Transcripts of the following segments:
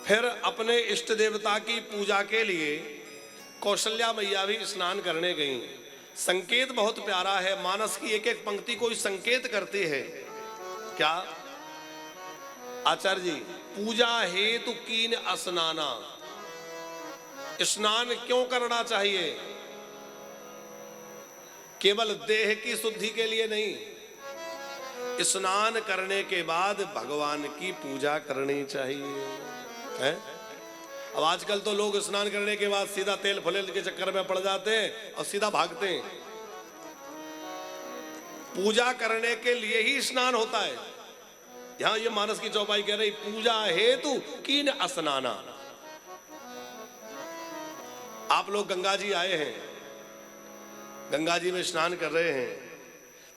फिर अपने इष्ट देवता की पूजा के लिए कौशल्या मैया भी स्नान करने गई। संकेत बहुत प्यारा है, मानस की एक एक पंक्ति कोई संकेत करती है। क्या आचार्य जी, पूजा हेतु कीन स्नाना, स्नान क्यों करना चाहिए? केवल देह की शुद्धि के लिए नहीं, स्नान करने के बाद भगवान की पूजा करनी चाहिए है? अब आजकल तो लोग स्नान करने के बाद सीधा तेल फलेल के चक्कर में पड़ जाते हैं और सीधा भागते हैं। पूजा करने के लिए ही स्नान होता है। यहां ये मानस की चौपाई कह रही, पूजा हेतु कीन स्नाना। आप लोग गंगा जी आए हैं, गंगा जी में स्नान कर रहे हैं,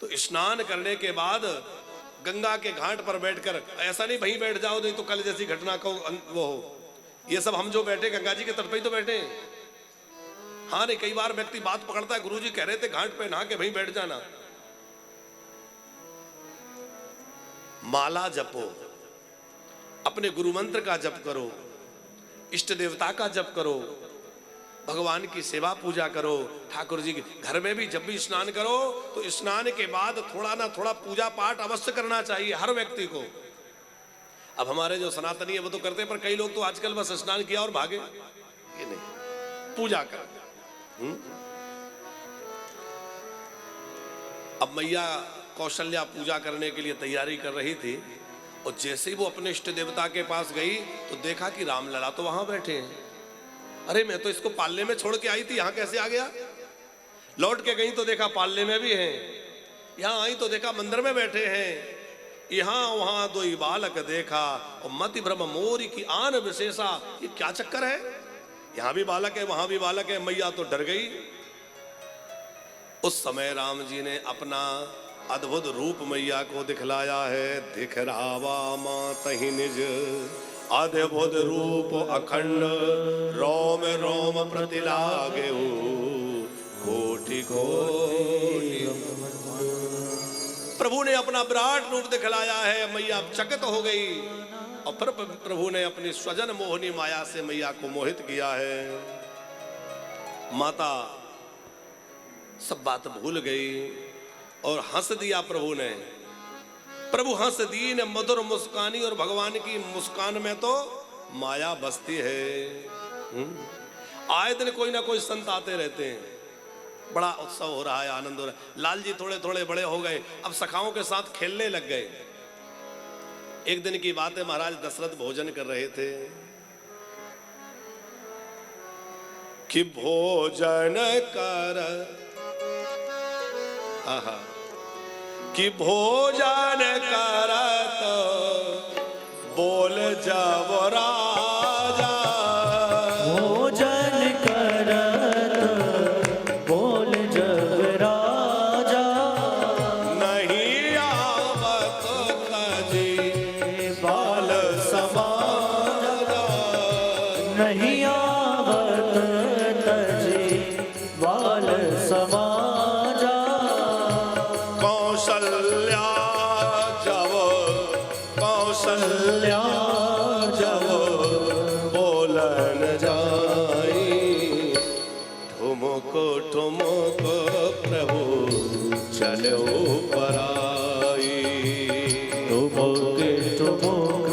तो स्नान करने के बाद गंगा के घाट पर बैठकर, ऐसा नहीं वहीं बैठ जाओ नहीं तो कल जैसी घटना को वो हो। ये सब हम जो बैठे गंगा जी के तट पे ही तो बैठे हैं। हाँ नहीं, कई बार व्यक्ति बात पकड़ता है, गुरुजी कह रहे थे घाट पे नहा के वहीं बैठ जाना। माला जपो, अपने गुरु मंत्र का जप करो, इष्ट देवता का जप करो, भगवान की सेवा पूजा करो। ठाकुर जी के घर में भी जब भी स्नान करो तो स्नान के बाद थोड़ा ना थोड़ा पूजा पाठ अवश्य करना चाहिए हर व्यक्ति को। अब हमारे जो सनातनी है वो तो करते हैं, पर कई लोग तो आजकल बस स्नान किया और भागे। ये नहीं, पूजा कर। अब मैया कौशल्या पूजा करने के लिए तैयारी कर रही थी और जैसे ही वो अपने इष्ट देवता के पास गई तो देखा कि रामलला तो वहां बैठे हैं। अरे मैं तो इसको पालने में छोड़ के आई थी, यहां कैसे आ गया? लौट के गई तो देखा पालने में भी है, यहां आई तो देखा मंदिर में बैठे हैं। यहां वहां दो बालक देखा और मति भ्रम मोरी की आन विशेषा। ये क्या चक्कर है? यहां भी बालक है वहां भी बालक है। मैया तो डर गई। उस समय राम जी ने अपना अद्भुत रूप मैया को दिखलाया है। दिख रावा मातहि निज अद्भुत रूप अखंड, रोम रोम प्रतिलागे कोटि कोटि। प्रभु ने अपना विराट रूप दिखलाया है। मैया चकित हो गई और फिर प्रभु ने अपनी स्वजन मोहनी माया से मैया को मोहित किया है। माता सब बात भूल गई और हंस दिया प्रभु ने। प्रभु हंस दी ने मधुर मुस्कानी, और भगवान की मुस्कान में तो माया बसती है। आए दिन कोई ना कोई संत आते रहते हैं, बड़ा उत्सव हो रहा है, आनंद हो रहा है। लाल जी थोड़े थोड़े बड़े हो गए, अब सखाओं के साथ खेलने लग गए। एक दिन की बात है, महाराज दशरथ भोजन कर रहे थे कि भोजन कर, आहा, कि भोजन करत बोल जब राजा। भोजन करत बोल जब राजा, नहीं आवत तजी बाल समाजा। नहीं आवत तजी बाल समाजा। कौशल्या जब, कौशल्या जब बोलन जाई, ठुमक ठुमक प्रभु चलो पराई। ठुमक ठुमक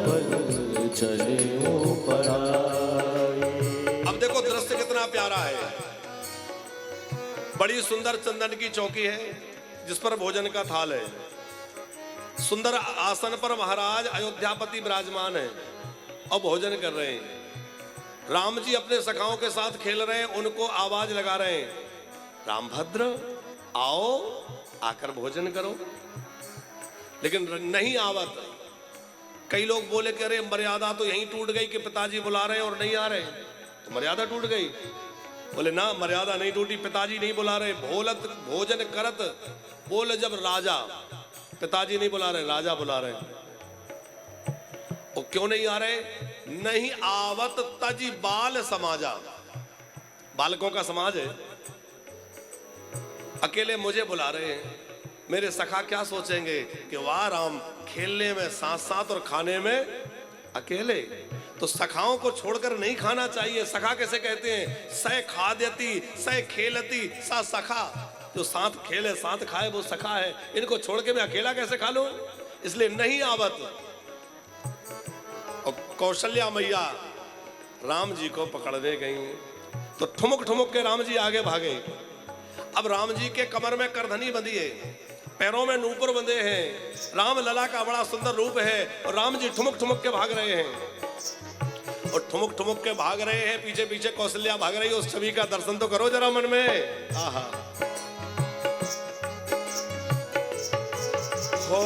प्रभु चलो पराई। अब देखो दृश्य कितना प्यारा है। बड़ी सुंदर चंदन की चौकी है जिस पर भोजन का थाल है। सुंदर आसन पर महाराज अयोध्यापति विराजमान है और भोजन कर रहे हैं। राम जी अपने सखाओं के साथ खेल रहे हैं, उनको आवाज लगा रहे हैं, रामभद्र आओ आकर भोजन करो। लेकिन नहीं आवत। कई लोग बोले कि अरे मर्यादा तो यहीं टूट गई कि पिताजी बुला रहे हैं और नहीं आ रहे, तो मर्यादा टूट गई। बोले ना, मर्यादा नहीं टूटी, पिताजी नहीं बुला रहे। भोलत भोजन करत बोल जब राजा, पिताजी नहीं बुला रहे, राजा बुला रहे। वो क्यों नहीं आ रहे? नहीं आवत तजी बाल समाजा। बालकों का समाज है, अकेले मुझे बुला रहे हैं। मेरे सखा क्या सोचेंगे कि वाह राम खेलने में साथ साथ और खाने में अकेले। तो सखाओं को छोड़कर नहीं खाना चाहिए। सखा कैसे कहते हैं? सह खाद्यति सह खेलती सा सखा। जो साथ खेले साथ खाए वो सखा है। इनको छोड़ के मैं अकेला कैसे खा लूं? इसलिए नहीं आवत। और कौशल्या मैया राम जी को पकड़ने गई तो ठुमक ठुमक के राम जी आगे भागे। अब राम जी के कमर में करधनी बंधी है, पैरों में नूपुर बंधे हैं, राम लला का बड़ा सुंदर रूप है और राम जी ठुमक ठुमक के भाग रहे हैं। और ठुमक ठुमक के भाग रहे हैं, पीछे पीछे कौशल्या भाग रही है। उस छवि का दर्शन तो करो जरा मन में। आहा हो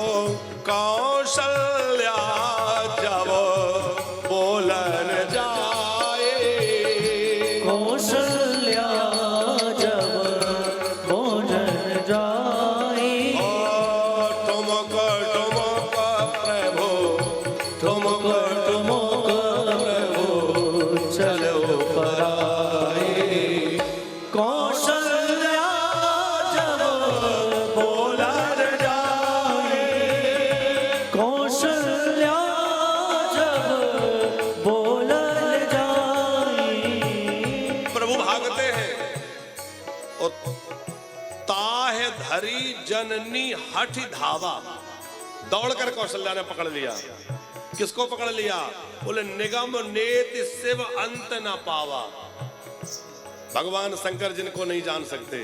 कौशल्या जब बोलन जाए, कौशल्या जब बोलन जाए, ठुमक ठुमक प्रभु ठुमक ठुमक प्रभु चलो पराए। कौशल्या जब बोलन जाए, कौशल्या जब बोलन जाए। प्रभु भागते हैं और ताहे धरी जननी हठ धावा। दौड़कर कौशल्या ने पकड़ लिया। किसको पकड़ लिया? बोले निगम नेति शिव अंत न पावा। भगवान शंकर जिनको नहीं जान सकते,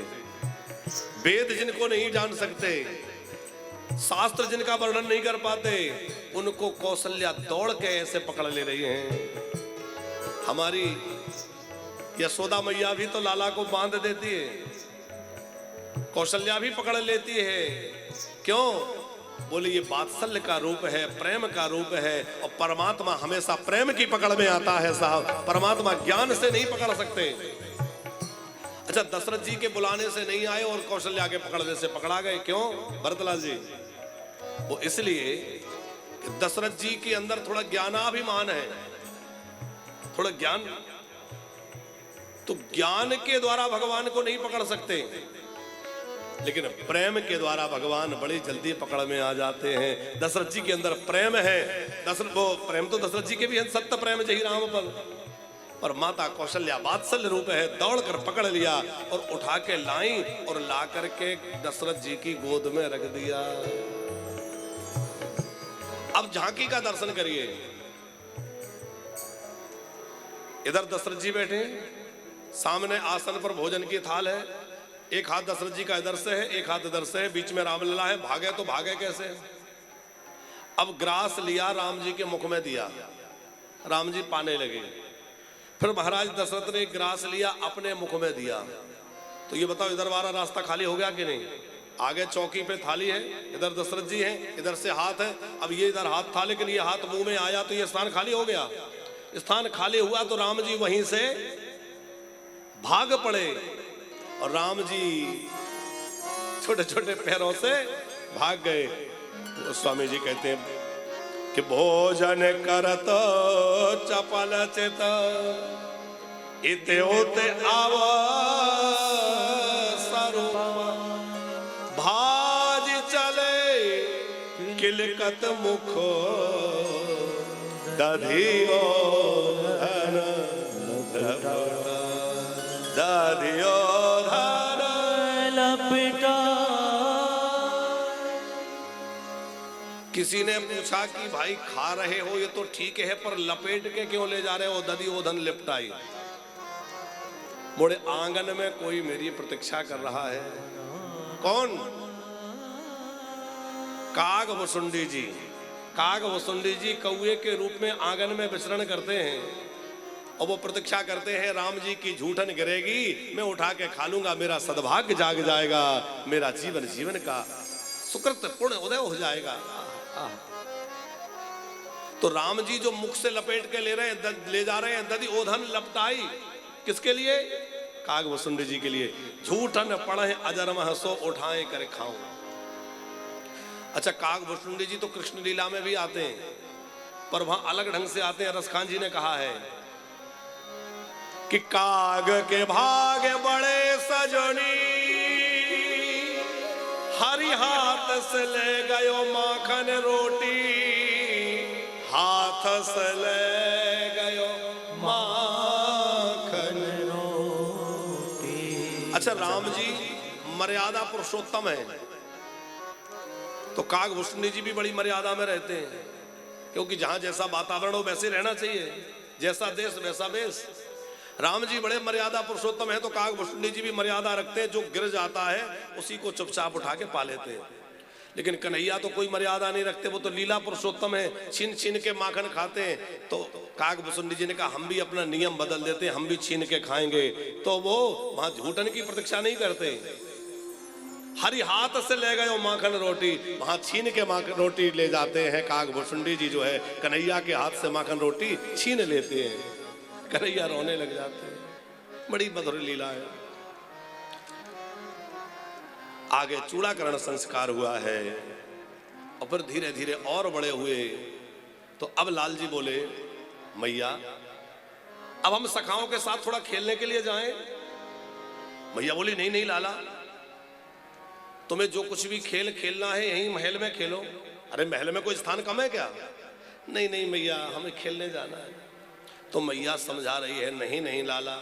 वेद जिनको नहीं जान सकते, शास्त्र जिनका वर्णन नहीं कर पाते, उनको कौशल्या दौड़ के ऐसे पकड़ ले रही हैं। हमारी यशोदा मैया भी तो लाला को बांध देती है, कौशल्या भी पकड़ लेती है। क्यों? बोले ये वात्सल्य का रूप है, प्रेम का रूप है। और परमात्मा हमेशा प्रेम की पकड़ में आता है साहब। परमात्मा ज्ञान से नहीं पकड़ सकते। अच्छा, दशरथ जी के बुलाने से नहीं आए और कौशल्या के पकड़ने से पकड़ा गए। क्यों भरतलाल जी? वो इसलिए कि दशरथ जी के अंदर थोड़ा ज्ञानाभिमान है, थोड़ा ज्ञान। तो ज्ञान के द्वारा भगवान को नहीं पकड़ सकते, लेकिन प्रेम के द्वारा भगवान बड़ी जल्दी पकड़ में आ जाते हैं। दशरथ जी के अंदर प्रेम है। वो प्रेम तो दशरथ जी के भी है, सत्य प्रेम जही राम पर माता कौशल्या वात्सल्य रूप है। दौड़कर पकड़ लिया और उठा के लाई और ला करके दशरथ जी की गोद में रख दिया। अब झांकी का दर्शन करिए। इधर दशरथ जी बैठे, सामने आसन पर भोजन की थाल है। एक हाथ दशरथ जी का इधर से है, एक हाथ इधर से है, बीच में रामलला है। भागे तो भागे कैसे? अब ग्रास लिया, राम जी के मुख में दिया, राम जी पाने लगे। फिर महाराज दशरथ ने ग्रास लिया, अपने मुख में दिया। तो ये बताओ इधर वाला रास्ता खाली हो गया कि नहीं? आगे चौकी पे थाली है, इधर दशरथ जी हैं, इधर से हाथ है। अब ये इधर हाथ था, लेकिन ये हाथ मुंह में आया तो ये स्थान खाली हो गया। स्थान खाली हुआ तो राम जी वहीं से भाग पड़े और राम जी छोटे छोटे पैरों से भाग गए। तो स्वामी जी कहते हैं कि भोजन करत चपल चित इते होते आव भाज चले किलकत मुख दधियो धन दधियो धन लपटा। किसी ने पूछा कि भाई खा रहे हो ये तो ठीक है, पर लपेट के क्यों ले जा रहे हो? दधी ओधन लिपटाई। बोले आंगन में कोई मेरी प्रतीक्षा कर रहा है। कौन? काग वसुंडी जी। काग वसुंडी जी कौए के रूप में आंगन में विचरण करते हैं और वो प्रतीक्षा करते हैं राम जी की झूठन गिरेगी, मैं उठा के खा लूंगा, मेरा सद्भाग्य जाग जाएगा, मेरा जीवन जीवन का सुकृत पुण्य उदय हो जाएगा। तो राम जी जो मुख से लपेट के ले जा रहे हैं दधी ओधन लपटाई, किसके लिए? काग वसुंडी जी के लिए। झूठन पढ़े अजरमह सो उठाए कर खाऊं। अच्छा, काग वसुंडी जी तो कृष्ण लीला में भी आते हैं, पर वहां अलग ढंग से आते हैं। रसखान जी ने कहा है कि काग के भाग बड़े सजनी, हरि हाथ से ले गयो माखन रोटी, हाथ हाथ ले गयो माखन। अच्छा, राम जी मर्यादा पुरुषोत्तम है, तो काकभूषणी जी भी बड़ी मर्यादा में रहते हैं, क्योंकि जहां जैसा वातावरण हो वैसे रहना चाहिए, जैसा देश वैसा वेश। राम जी बड़े मर्यादा पुरुषोत्तम है, तो काकभूषणी जी भी मर्यादा रखते हैं, जो गिर जाता है उसी को चुपचाप उठा के पा लेते हैं। लेकिन कन्हैया तो कोई मर्यादा नहीं रखते, वो तो लीला पुरुषोत्तम है, छीन छीन के माखन खाते हैं। तो काकभूषणी जी ने कहा हम भी अपना नियम बदल देते हैं, हम भी छीन के खाएंगे। तो वो वहां झूठन की प्रतीक्षा नहीं करते, हरि हाथ से ले गए माखन रोटी, वहां छीन के माखन रोटी ले जाते हैं। काकभूषणी जी जो है कन्हैया के हाथ से माखन रोटी छीन लेते हैं, कन्हैया रोने लग जाते हैं। बड़ी मधुर लीला है। आगे चूड़ाकरण संस्कार हुआ है और फिर धीरे धीरे और बड़े हुए। तो अब लाल जी बोले मैया अब हम सखाओं के साथ थोड़ा खेलने के लिए जाएं। मैया बोली नहीं नहीं लाला, तुम्हें जो कुछ भी खेल खेलना है यहीं महल में खेलो। अरे महल में कोई स्थान कम है क्या? नहीं नहीं मैया, हमें खेलने जाना है। तो मैया समझा रही है नहीं नहीं लाला,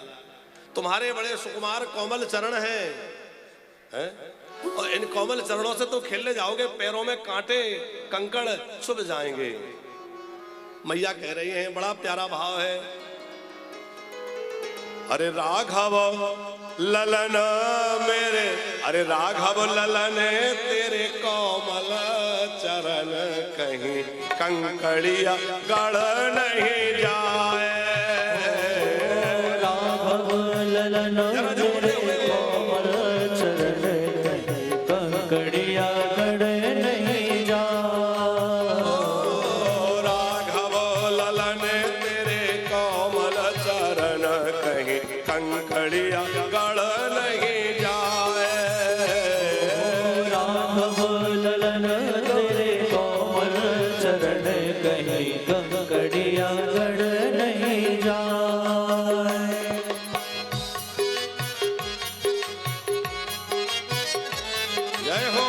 तुम्हारे बड़े सुकुमार कोमल चरण हैं, और इन कोमल चरणों से तो खेलने जाओगे, पैरों में कांटे कंकड़ चुभ जाएंगे। मैया कह रही हैं, बड़ा प्यारा भाव है। अरे राघव ललन मेरे, अरे राघव ललन तेरे कोमल चरण कहीं कंकड़िया गड़ नहीं जाए। राघव ललन तेरे कोमल चरण कहीं कंकड़िया गड़ नहीं जाए। राघव ललन तेरे कोमल चरण कहीं कंकड़िया गड़ नहीं जाए। राघव ललन तेरे कोमल चरण कहीं कंकड़िया गड़ नहीं जाए। जय हो।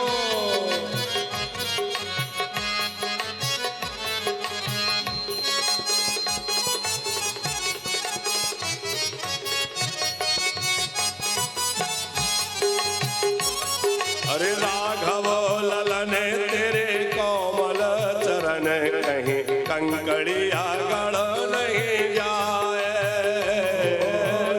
अरे राघव ललन तेरे कोमल चरण कहीं कंकड़िया गड़ नहीं जाए।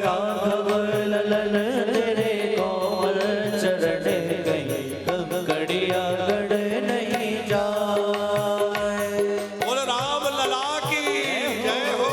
राघव ललन तेरे कोमल चरण कहीं कंकड़िया गड़ नहीं जाए। बोल राम लला की जय हो।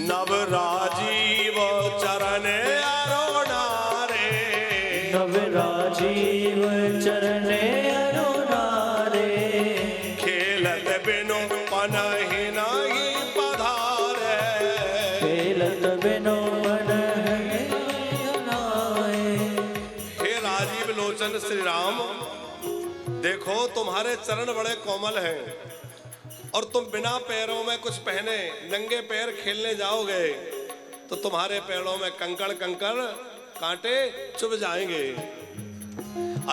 नव राजीव चरण अरुणा रे, नव राजीव चरण अरुणा रे। खेलत बिनु पनहि नहीं पधारे। खेलत बिनु पनहि नाए। हे राजीव लोचन श्री राम, देखो तुम्हारे चरण बड़े कोमल हैं और तुम बिना पैरों में कुछ पहने नंगे पैर खेलने जाओगे तो तुम्हारे पैरों में कंकड़ कंकड़ कांटे चुभ जाएंगे।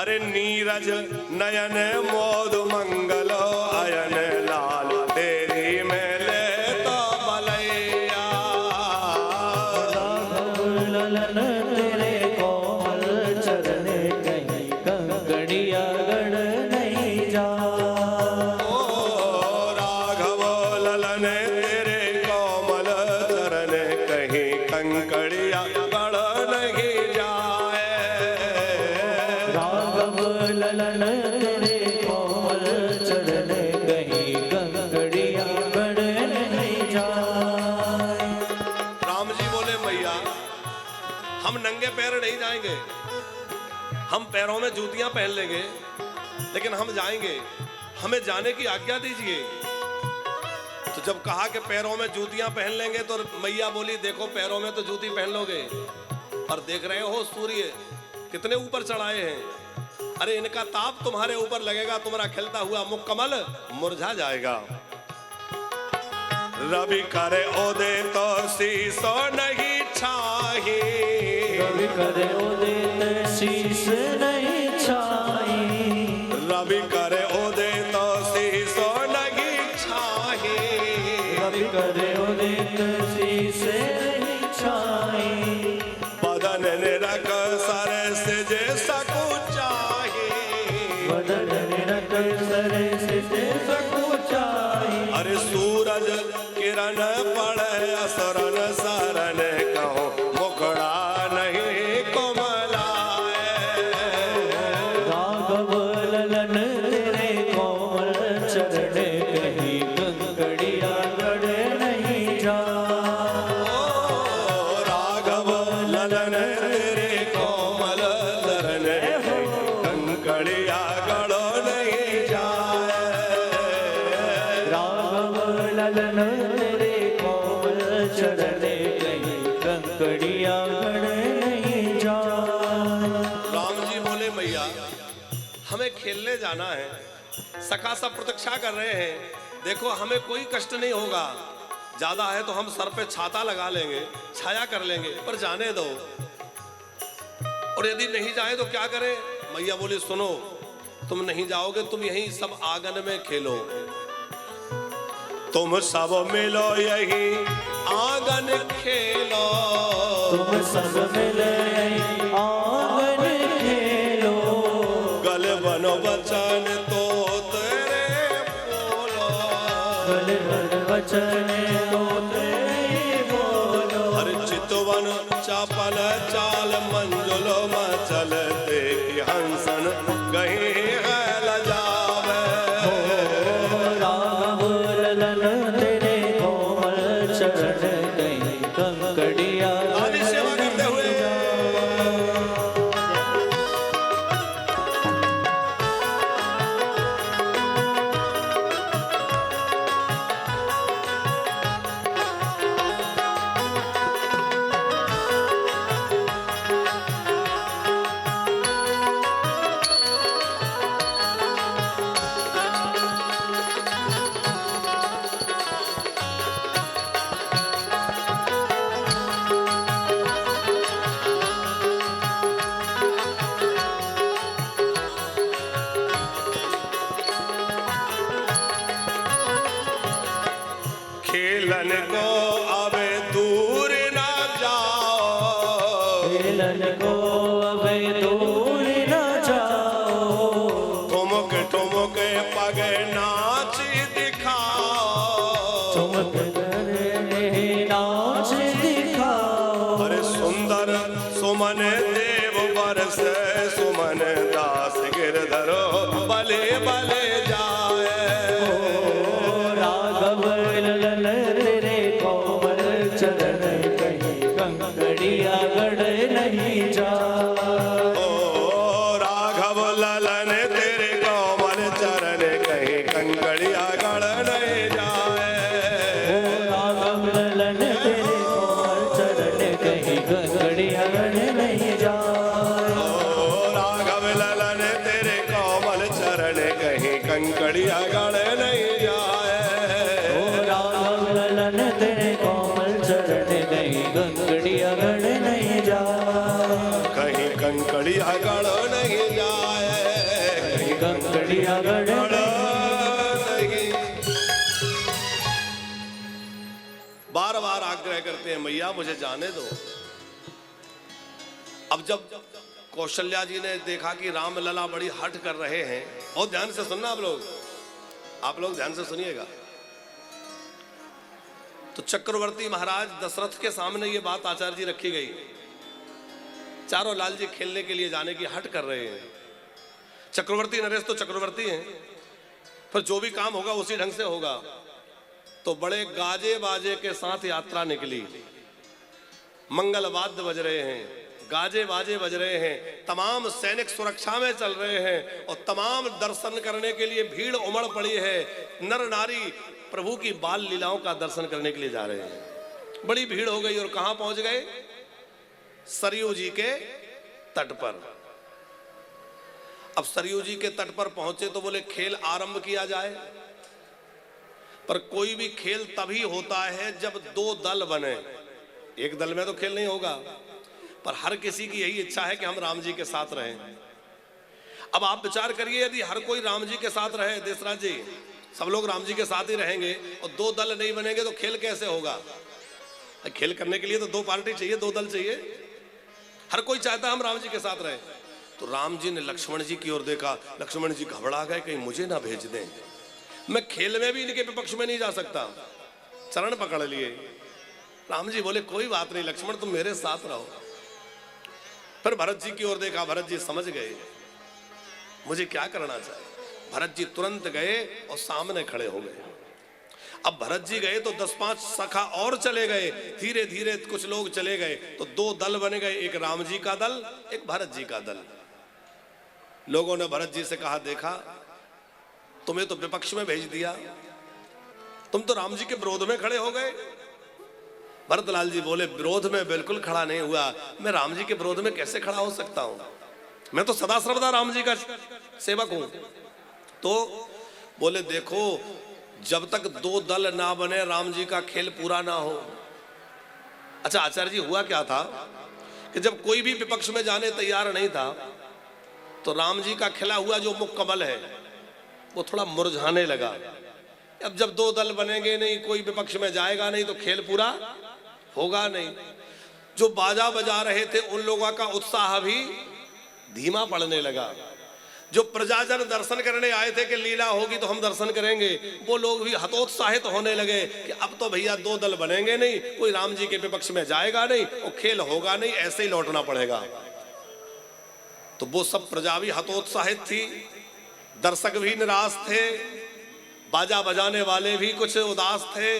अरे नीरज नयन मोद मंगल अयन लाल तेरी में ले तो बलैया। राघव ललन तेरे कोमल चरण कहीं कंकड़िया गड़ नहीं जाए। राघव ललन तेरे कोमल चरण कहीं कंकड़िया गड़ नहीं जाए। राघव ललन तेरे कोमल चरण कहीं कंकड़िया गड़ नहीं जाए। राम जी बोले मैया हम नंगे पैर नहीं जाएंगे, हम पैरों में जूतियां पहन लेंगे, लेकिन हम जाएंगे, हमें जाने की आज्ञा दीजिए। तो जब कहा कि पैरों में जूतियां पहन लेंगे, तो मैया बोली देखो पैरों में तो जूती पहन लोगे, पर देख रहे हो सूर्य कितने ऊपर चढ़ाए हैं, अरे इनका ताप तुम्हारे ऊपर लगेगा, तुम्हारा खिलता हुआ मुख कमल मुरझा जाएगा। रवि करे ओदे तो शीशो नहीं छाही, रवि करे ओदे तो शीश नहीं छाई, रवि करे ओदे तो शीशो नहीं छाही, रवि करे ओदे तो शीश नहीं छाई, बदन निरक सर से जे सकुचाही, बदन निरक सर से जे सकुचाई, अरे सूरज किरण पड़े असरन सरन कहो मुखड़ा नहीं कोमलाए, राघव ललन तेरे कोमल चरण कहीं कंकड़िया गड़ नहीं जा, राघव ललन तेरे कोमल चरण कंकड़िया गड़ो नहीं जाए, राघव ललन तेरे कोमल चरण कहीं कंकड़िया गड़ नहीं जा। राम जी बोले मैया हमें खेलने जाना है, सखा सब प्रतीक्षा कर रहे हैं, देखो हमें कोई कष्ट नहीं होगा, ज्यादा है तो हम सर पे छाता लगा लेंगे, छाया कर लेंगे, पर जाने दो। और यदि नहीं जाए तो क्या करें? मैया बोली सुनो, तुम नहीं जाओगे, तुम यहीं सब आंगन में खेलो, तुम सब मिलो यही आंगन खेलो, तुम सब मिले आंगन खेलो, गल बनो बचन तो तेरे बोलो, गल बन वचन तो तेरे बोलो, हर चितवन चापल चाल मंजुलो मचल देखी हंसन कहीं है लजावे, राघव ललन तेरे कोमल चरण कहीं कंकड़िया आदि सेवा करते हुए खेलन को अब दूर ना जाओ, खेलन को अब दूर न जाओ, ठुमक ठुमक पग नाच दिखाओ, ठुमक कर नाच दिखाओ, अरे सुंदर सुमन देव बरस सुमन दास गिरधरो बले बले जाए, राघव ललन तेरे कोमल चरण कहीं कंकड़िया गड़ नहीं जा, ओ राघव ललन तेरे कोमल चरण कहीं कंकड़िया गड़ नहीं जाए, राघव ललन तेरे कोमल चरण कहीं कंकड़िया गड़ नहीं जा, ओ राघव ललन तेरे कोमल चरण कहीं कंकड़िया गड़ नहीं जाए, राघव ललन तेरे कोमल चरण कहीं कंकड़िया गड़ नहीं जा, कहीं कंकड़िया गड़ नहीं जाए, कहीं कंकड़िया गड़ गड़ नहीं। बार बार आग्रह करते हैं मैया मुझे जाने दो। अब जब कौशल्या जी ने देखा कि राम लला बड़ी हट कर रहे हैं, बहुत ध्यान से सुनना आप लोग ध्यान से सुनिएगा, तो चक्रवर्ती महाराज दशरथ के सामने ये बात आचार्य जी रखी गई, चारों लाल जी खेलने के लिए जाने की हट कर रहे हैं, चक्रवर्ती नरेश तो चक्रवर्ती हैं, पर जो भी काम होगा उसी ढंग से होगा, तो बड़े गाजे बाजे के साथ यात्रा निकली, मंगल वाद्य बज रहे हैं, गाजे बाजे बज रहे हैं, तमाम सैनिक सुरक्षा में चल रहे हैं और तमाम दर्शन करने के लिए भीड़ उमड़ पड़ी है। नर नारी प्रभु की बाल लीलाओं का दर्शन करने के लिए जा रहे हैं। बड़ी भीड़ हो गई और कहां पहुंच गए? सरयू जी के तट पर। अब सरयू जी के तट पर पहुंचे तो बोले खेल आरंभ किया जाए। पर कोई भी खेल तभी होता है जब दो दल बने। एक दल में तो खेल नहीं होगा। पर हर किसी की यही इच्छा है कि हम राम जी के साथ रहें। अब आप विचार करिए, यदि हर कोई राम जी के साथ रहे, देशराज जी, सब लोग राम जी के साथ ही रहेंगे और दो दल नहीं बनेंगे तो खेल कैसे होगा? खेल करने के लिए तो दो पार्टी चाहिए, दो दल चाहिए। हर कोई चाहता है हम राम जी के साथ रहें। तो राम जी ने लक्ष्मण जी की ओर देखा। लक्ष्मण जी घबरा गए, कहीं मुझे ना भेज दें, मैं खेल में भी इनके विपक्ष में नहीं जा सकता। चरण पकड़ लिए। राम जी बोले कोई बात नहीं लक्ष्मण, तुम मेरे साथ रहो। फिर भरत जी की ओर देखा। भरत जी समझ गए मुझे क्या करना चाहिए। भरत जी तुरंत गए और सामने खड़े हो गए। अब भरत जी गए तो 10-5 सखा और चले गए। धीरे धीरे कुछ लोग चले गए तो दो दल बन गए, एक राम जी का दल, एक भरत जी का दल। लोगों ने भरत जी से कहा, देखा तुम्हें तो विपक्ष में भेज दिया, तुम तो राम जी के विरोध में खड़े हो गए। भरतलाल जी बोले विरोध में बिल्कुल खड़ा नहीं हुआ, मैं राम जी के विरोध में कैसे खड़ा हो सकता हूं, मैं तो सदा सर्वदा राम जी का सेवक हूं। तो बोले देखो, जब तक दो दल ना बने राम जी का खेल पूरा ना हो। अच्छा आचार्य जी, हुआ क्या था कि जब कोई भी विपक्ष में जाने तैयार नहीं था तो राम जी का खिला हुआ जो मुख कमल है वो थोड़ा मुरझाने लगा। अब जब दो दल बनेंगे नहीं, कोई विपक्ष में जाएगा नहीं तो खेल पूरा होगा नहीं। जो बाजा बजा रहे थे उन लोगों का उत्साह भी धीमा पड़ने लगा। जो प्रजाजन दर्शन करने आए थे कि लीला होगी तो हम दर्शन करेंगे, वो लोग भी हतोत्साहित होने लगे कि अब तो भैया दो दल बनेंगे नहीं, कोई राम जी के विपक्ष में जाएगा नहीं और खेल होगा नहीं, ऐसे ही लौटना पड़ेगा। तो वो सब प्रजा भी हतोत्साहित थी, दर्शक भी निराश थे, बाजा बजाने वाले भी कुछ उदास थे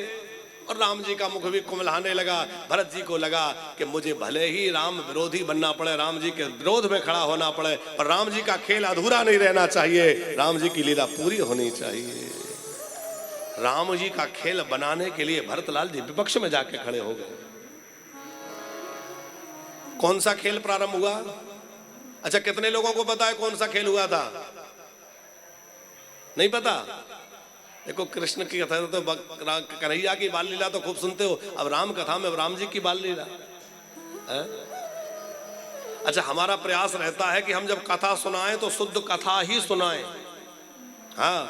और राम जी का मुख भी कुमलाने लगा। भरत जी को लगा कि मुझे भले ही राम विरोधी बनना पड़े, राम जी के विरोध में खड़ा होना पड़े, पर राम जी का खेल अधूरा नहीं रहना चाहिए, राम जी की लीला पूरी होनी चाहिए। राम जी का खेल बनाने के लिए भरतलाल जी विपक्ष में जाके खड़े हो गए। कौन सा खेल प्रारंभ हुआ? अच्छा, कितने लोगों को पता है कौन सा खेल हुआ था? नहीं पता? देखो, कृष्ण की कथा तो कन्हैया की बाल लीला तो खूब सुनते हो, अब राम कथा में राम जी की बाल लीला है? अच्छा, हमारा प्रयास रहता है कि हम जब कथा सुनाएं तो शुद्ध कथा ही सुनाएं। हाँ,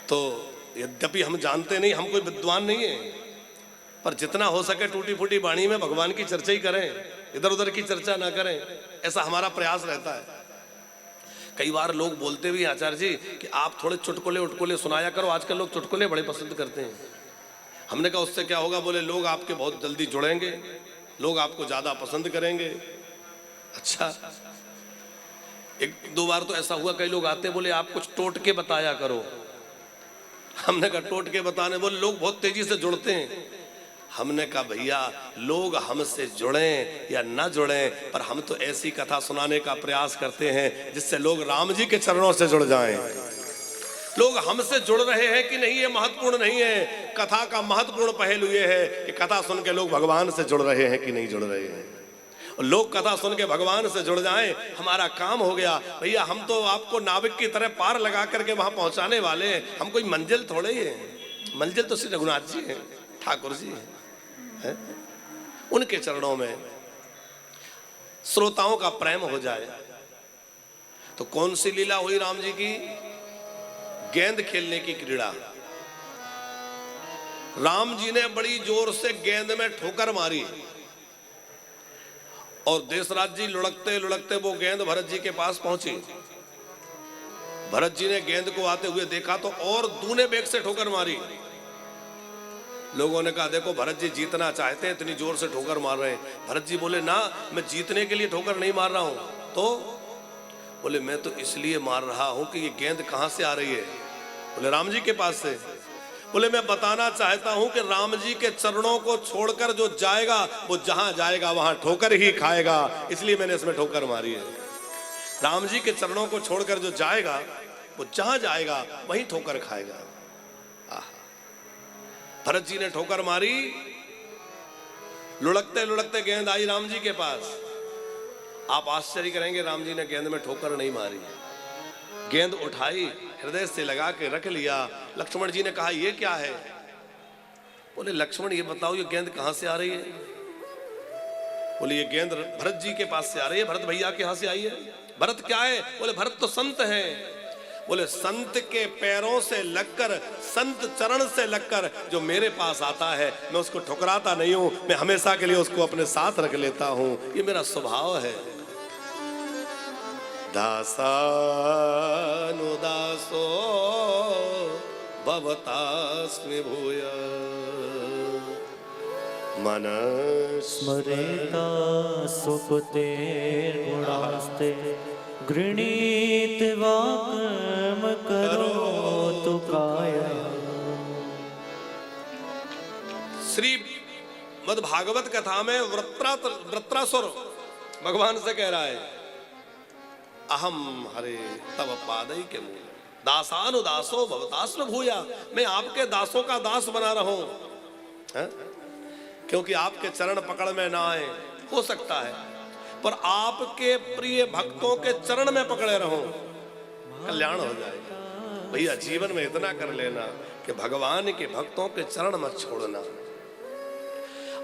तो यद्यपि हम जानते नहीं, हम कोई विद्वान नहीं है, पर जितना हो सके टूटी फूटी वाणी में भगवान की चर्चा ही करें, इधर उधर की चर्चा ना करें, ऐसा हमारा प्रयास रहता है। कई बार लोग बोलते भी आचार्य जी कि आप थोड़े चुटकुले उटकुले सुनाया करो, आजकल लोग चुटकुले बड़े पसंद करते हैं। हमने कहा उससे क्या होगा? बोले लोग आपके बहुत जल्दी जुड़ेंगे, लोग आपको ज्यादा पसंद करेंगे। अच्छा, एक दो बार तो ऐसा हुआ, कई लोग आते बोले आप कुछ टोटके बताया करो। हमने कहा टोटके बताने? बोले लोग बहुत तेजी से जुड़ते हैं। हमने कहा भैया, लोग हमसे जुड़ें या ना जुड़ें, पर हम तो ऐसी कथा सुनाने का प्रयास करते हैं जिससे लोग राम जी के चरणों से जुड़ जाएं। लोग हमसे जुड़ रहे हैं कि नहीं ये महत्वपूर्ण नहीं है, कथा का महत्वपूर्ण पहलू ये है कि कथा सुन के लोग भगवान से जुड़ रहे हैं कि नहीं जुड़ रहे हैं। और लोग कथा सुन के भगवान से जुड़ जाएं, हमारा काम हो गया। भैया, हम तो आपको नाविक की तरह पार लगा करके वहां पहुंचाने वाले हैं, हम कोई मंजिल थोड़े ही है। मंजिल तो श्री रघुनाथ जी हैं, ठाकुर जी हैं। उनके चरणों में श्रोताओं का प्रेम हो जाए। तो कौन सी लीला हुई राम जी की? गेंद खेलने की क्रीड़ा। राम जी ने बड़ी जोर से गेंद में ठोकर मारी और देशराज जी लुढ़कते लुढ़कते वो गेंद भरत जी के पास पहुंची। भरत जी ने गेंद को आते हुए देखा तो और दूने बेग से ठोकर मारी। लोगों ने कहा देखो भरत जी जीतना चाहते हैं, इतनी जोर से ठोकर मार रहे हैं। भरत जी बोले ना, मैं जीतने के लिए ठोकर नहीं मार रहा हूं। तो बोले मैं तो इसलिए मार रहा हूं कि ये गेंद कहां से आ रही है। बोले राम जी के पास से। बोले मैं बताना चाहता हूं कि राम जी के चरणों को छोड़कर जो जाएगा वो जहां जाएगा वहां ठोकर ही खाएगा, इसलिए मैंने इसमें ठोकर मारी है। राम जी के चरणों को छोड़कर जो जाएगा वो जहां जाएगा वहीं ठोकर खाएगा। भरत जी ने ठोकर मारी, लुढ़कते लुढ़कते गेंद आई राम जी के पास। आप आश्चर्य करेंगे, राम जी ने गेंद में ठोकर नहीं मारी, गेंद उठाई, हृदय से लगा के रख लिया। लक्ष्मण जी ने कहा ये क्या है? बोले लक्ष्मण ये बताओ ये गेंद कहां से आ रही है? बोले ये गेंद भरत जी के पास से आ रही है, भरत भैया के यहां से आई है। भरत क्या है? बोले भरत तो संत है। बोले संत के पैरों से लगकर, संत चरण से लगकर जो मेरे पास आता है मैं उसको ठुकराता नहीं हूं, मैं हमेशा के लिए उसको अपने साथ रख लेता हूं, ये मेरा स्वभाव है। दासानुदासो भवतास्मि भूय मन स्मरेता सुपतेर्गुणास्ते गृणीत वाकम करोतु काया। श्री मद भागवत कथा में वृत्रासुर भगवान से कह रहा है अहम हरे तव पादई के मूल दासानुदासो भवतास्म भूया, मैं आपके दासों का दास बना रहूं, क्योंकि आपके चरण पकड़ में ना आए, हो सकता है, पर आपके प्रिय भक्तों के चरण में पकड़े रहूं, कल्याण हो जाएगा। भैया जीवन में इतना कर लेना कि भगवान के भक्तों के चरण मत छोड़ना।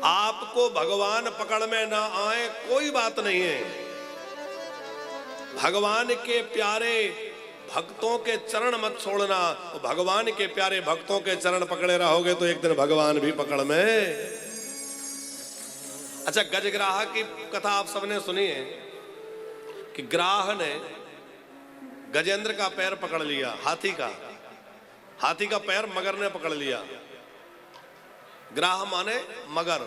आपको भगवान पकड़ में ना आए कोई बात नहीं है, भगवान के प्यारे भक्तों के चरण मत छोड़ना। तो भगवान के प्यारे भक्तों के चरण पकड़े रहोगे तो एक दिन भगवान भी पकड़ में। अच्छा, गजग्राह की कथा आप सबने सुनी है कि ग्राह ने गजेंद्र का पैर पकड़ लिया, हाथी का पैर मगर ने पकड़ लिया। ग्राह माने मगर।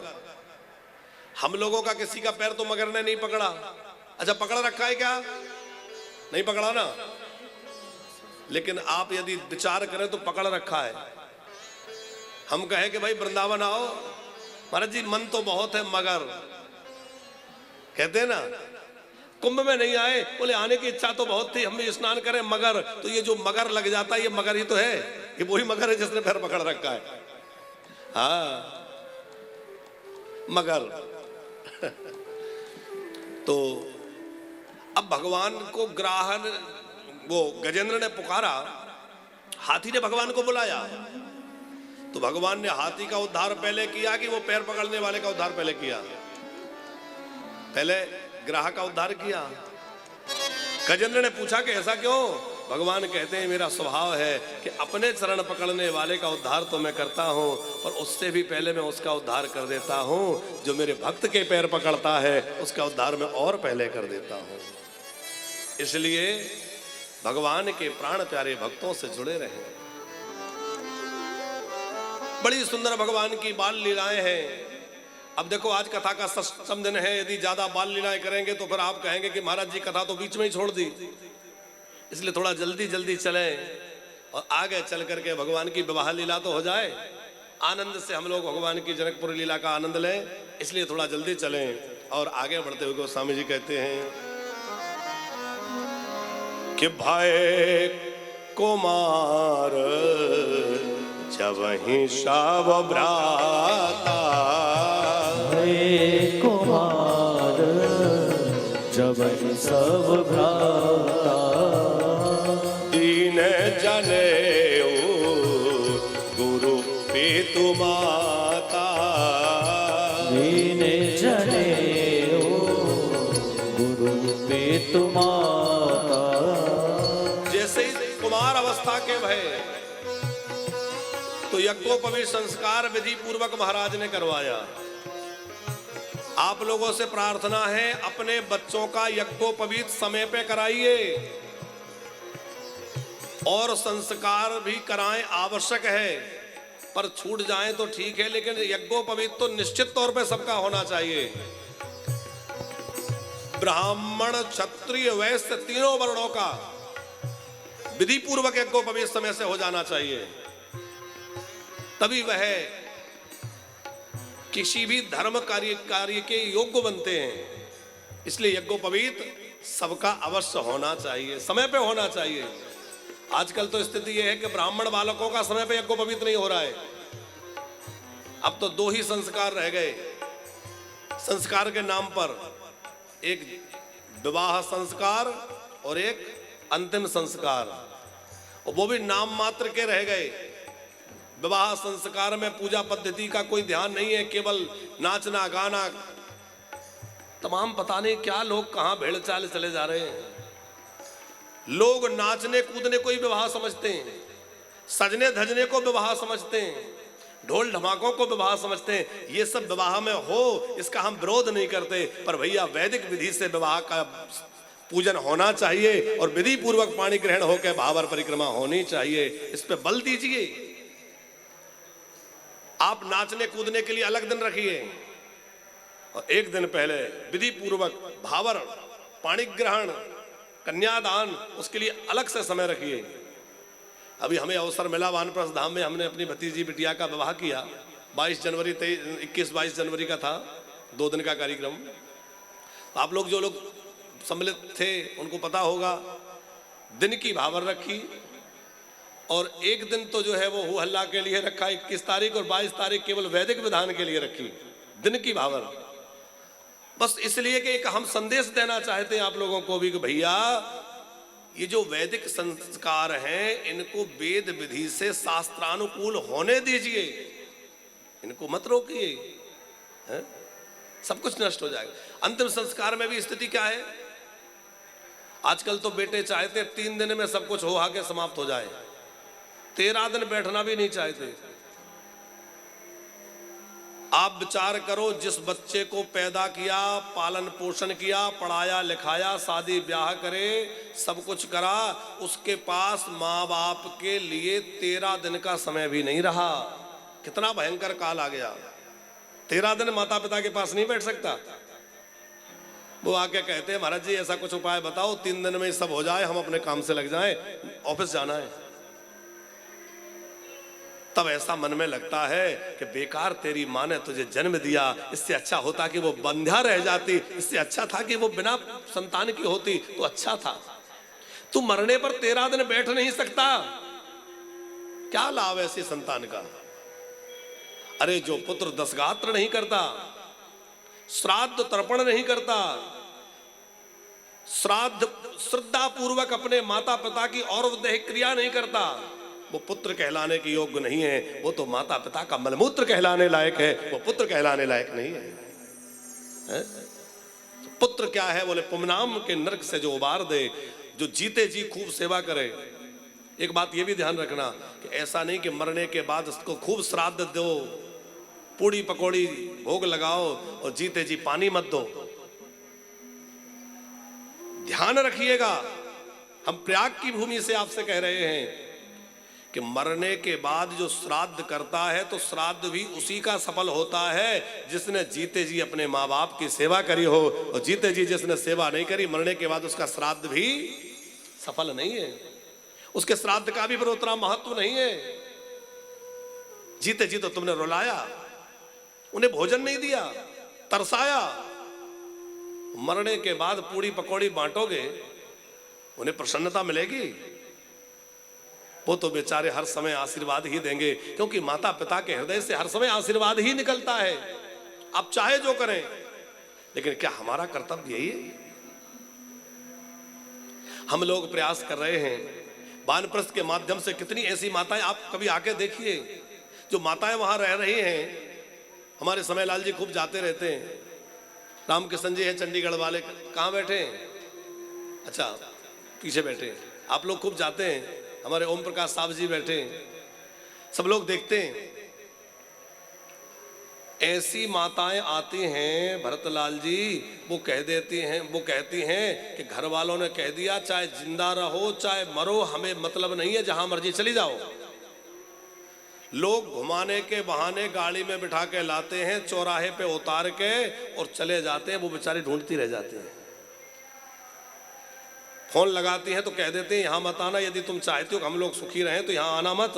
हम लोगों का किसी का पैर तो मगर ने नहीं पकड़ा। अच्छा, पकड़ रखा है क्या? नहीं पकड़ा ना, लेकिन आप यदि विचार करें तो पकड़ रखा है। हम कहें कि भाई वृंदावन आओ, महाराज जी मन तो बहुत है मगर, कहते हैं ना। कुंभ में नहीं आए, बोले आने की इच्छा तो बहुत थी, हम भी स्नान करें मगर, तो ये जो मगर लग जाता है ये मगर ही तो है, ये वही मगर है जिसने पैर पकड़ रखा है। हाँ मगर। तो अब भगवान को ग्राहन वो गजेंद्र ने पुकारा, हाथी ने भगवान को बुलाया, तो भगवान ने हाथी का उद्धार पहले किया कि वो पैर पकड़ने वाले का उद्धार पहले किया? पहले ग्राह का उद्धार किया। गजेंद्र ने पूछा कि ऐसा क्यों? भगवान कहते हैं मेरा स्वभाव है कि अपने चरण पकड़ने वाले का उद्धार तो मैं करता हूं, पर उससे भी पहले मैं उसका उद्धार कर देता हूं जो मेरे भक्त के पैर पकड़ता है, उसका उद्धार मैं और पहले कर देता हूं। इसलिए भगवान के प्राण प्यारे भक्तों से जुड़े रहे। बड़ी सुंदर भगवान की बाल लीलाएं हैं। अब देखो आज कथा का सप्तम दिन है, यदि ज्यादा बाल लीलाएं करेंगे तो फिर आप कहेंगे कि महाराज जी कथा तो बीच में ही छोड़ दी, इसलिए थोड़ा जल्दी जल्दी चलें और आगे चल करके भगवान की विवाह लीला तो हो जाए। आनंद से हम लोग भगवान की जनकपुर लीला का आनंद लें, इसलिए थोड़ा जल्दी चलें। और आगे बढ़ते हुए गोस्वामी जी कहते हैं कि भाई कुमार जब ही शाव भ्राता, कुमार जब ही सब भ्राता, दीन जने गुरु पितु माता, दीन जने गुरु पितु माता। जैसे ही कुमार अवस्था के भय तो यज्ञोपवीत संस्कार विधि पूर्वक महाराज ने करवाया। आप लोगों से प्रार्थना है अपने बच्चों का यज्ञोपवीत समय पे कराइए और संस्कार भी कराएं, आवश्यक है, पर छूट जाए तो ठीक है, लेकिन यज्ञोपवीत तो निश्चित तौर पे सबका होना चाहिए। ब्राह्मण क्षत्रिय वैश्य तीनों वर्णों का विधि पूर्वक यज्ञोपवीत समय से हो जाना चाहिए। तभी वह किसी भी धर्म कार्य के योग्य बनते हैं। इसलिए यज्ञोपवीत सबका अवश्य होना चाहिए, समय पे होना चाहिए। आजकल तो स्थिति यह है कि ब्राह्मण बालकों का समय पे यज्ञोपवीत नहीं हो रहा है। अब तो दो ही संस्कार रह गए संस्कार के नाम पर, एक विवाह संस्कार और एक अंतिम संस्कार, और वो भी नाम मात्र के रह गए। विवाह संस्कार में पूजा पद्धति का कोई ध्यान नहीं है, केवल नाचना गाना, तमाम पता नहीं क्या लोग कहां भेड़ चाल चले जा रहे हैं। लोग नाचने कूदने को ही विवाह समझते हैं, सजने धजने को विवाह समझते हैं, ढोल ढमाकों को विवाह समझते हैं। ये सब विवाह में हो, इसका हम विरोध नहीं करते, पर भैया वैदिक विधि से विवाह का पूजन होना चाहिए और विधि पूर्वक पाणी ग्रहण होकर भावर परिक्रमा होनी चाहिए। इस पे बल दीजिए। आप नाचने कूदने के लिए अलग दिन रखिए और एक दिन पहले विधि पूर्वक भावर, पाणी ग्रहण, कन्यादान, उसके लिए अलग से समय रखिए। अभी हमें अवसर मिला वानप्रस्थ धाम में, हमने अपनी भतीजी बिटिया का विवाह किया। 21 जनवरी का था, 2 दिन का कार्यक्रम। आप लोग जो लोग सम्मिलित थे उनको पता होगा, दिन की भावर रखी और एक दिन तो जो है वो हो हल्ला के लिए रखा, 21 तारीख और 22 तारीख केवल वैदिक विधान के लिए रखी, दिन की भावर। बस इसलिए कि एक हम संदेश देना चाहते हैं आप लोगों को भी कि भैया ये जो वैदिक संस्कार हैं इनको वेद विधि से शास्त्रानुकूल होने दीजिए, इनको मत रोकिए, सब कुछ नष्ट हो जाएगा। अंतिम संस्कार में भी स्थिति क्या है, आजकल तो बेटे चाहते 3 दिन में सब कुछ हो आके समाप्त हो जाए, 13 दिन बैठना भी नहीं चाहते। आप विचार करो, जिस बच्चे को पैदा किया, पालन पोषण किया, पढ़ाया लिखाया, शादी ब्याह करे, सब कुछ करा, उसके पास माँ बाप के लिए 13 दिन का समय भी नहीं रहा। कितना भयंकर काल आ गया। 13 दिन माता पिता के पास नहीं बैठ सकता। वो आके कहते हैं महाराज जी ऐसा कुछ उपाय बताओ, 3 दिन में सब हो जाए, हम अपने काम से लग जाएं, ऑफिस जाना है। तब ऐसा मन में लगता है कि बेकार तेरी माँ ने तुझे जन्म दिया, इससे अच्छा होता कि वो बंध्या रह जाती, इससे अच्छा था कि वो बिना संतान की होती तो अच्छा था। तू मरने पर 13 दिन बैठ नहीं सकता, क्या लाभ ऐसी संतान का। अरे जो पुत्र 10 गात्र नहीं करता, श्राद्ध तर्पण नहीं करता, श्राद्ध श्रद्धा पूर्वक अपने माता पिता की और देह क्रिया नहीं करता, वो पुत्र कहलाने के योग्य नहीं है। वो तो माता पिता का मलमूत्र कहलाने लायक है, वो पुत्र कहलाने लायक नहीं है, पुत्र क्या है बोले, पुमनाम के नरक से जो उबार दे, जो जीते जी खूब सेवा करे। एक बात ये भी ध्यान रखना कि ऐसा नहीं कि मरने के बाद उसको खूब श्राद्ध दो, पूड़ी पकौड़ी भोग लगाओ और जीते जी पानी मत दो। ध्यान रखिएगा, हम प्रयाग की भूमि से आपसे कह रहे हैं कि मरने के बाद जो श्राद्ध करता है तो श्राद्ध भी उसी का सफल होता है जिसने जीते जी अपने माँ बाप की सेवा करी हो, और जीते जी जिसने सेवा नहीं करी, मरने के बाद उसका श्राद्ध भी सफल नहीं है, उसके श्राद्ध का भी फिर उतना महत्व नहीं है। जीते जी तो तुमने रुलाया, उन्हें भोजन नहीं दिया, तरसाया, मरने के बाद पूड़ी पकौड़ी बांटोगे, उन्हें प्रसन्नता मिलेगी? वो तो बेचारे हर समय आशीर्वाद ही देंगे, क्योंकि माता पिता के हृदय से हर समय आशीर्वाद ही निकलता है। आप चाहे जो करें, लेकिन क्या हमारा कर्तव्य यही है? हम लोग प्रयास कर रहे हैं वानप्रस्थ के माध्यम से। कितनी ऐसी माताएं, आप कभी आके देखिए, जो माताएं वहां रह रही हैं। हमारे समय लाल जी खूब जाते रहते हैं, रामकिशन जी हैं चंडीगढ़ वाले, कहाँ बैठे हैं? अच्छा पीछे बैठे हैं। आप लोग खूब जाते हैं, हमारे ओम प्रकाश साहब जी बैठे हैं, सब लोग देखते हैं। ऐसी माताएं आती हैं भरतलाल जी, वो कहती हैं कि घर वालों ने कह दिया चाहे जिंदा रहो चाहे मरो, हमें मतलब नहीं है, जहां मर्जी चली जाओ। लोग घुमाने के बहाने गाड़ी में बिठा के लाते हैं, चौराहे पे उतार के और चले जाते हैं, वो बेचारी ढूंढती रह जाती हैं। फोन लगाती हैं तो कह देते हैं यहाँ मत आना, यदि तुम चाहते हो कि हम लोग सुखी रहें तो यहाँ आना मत।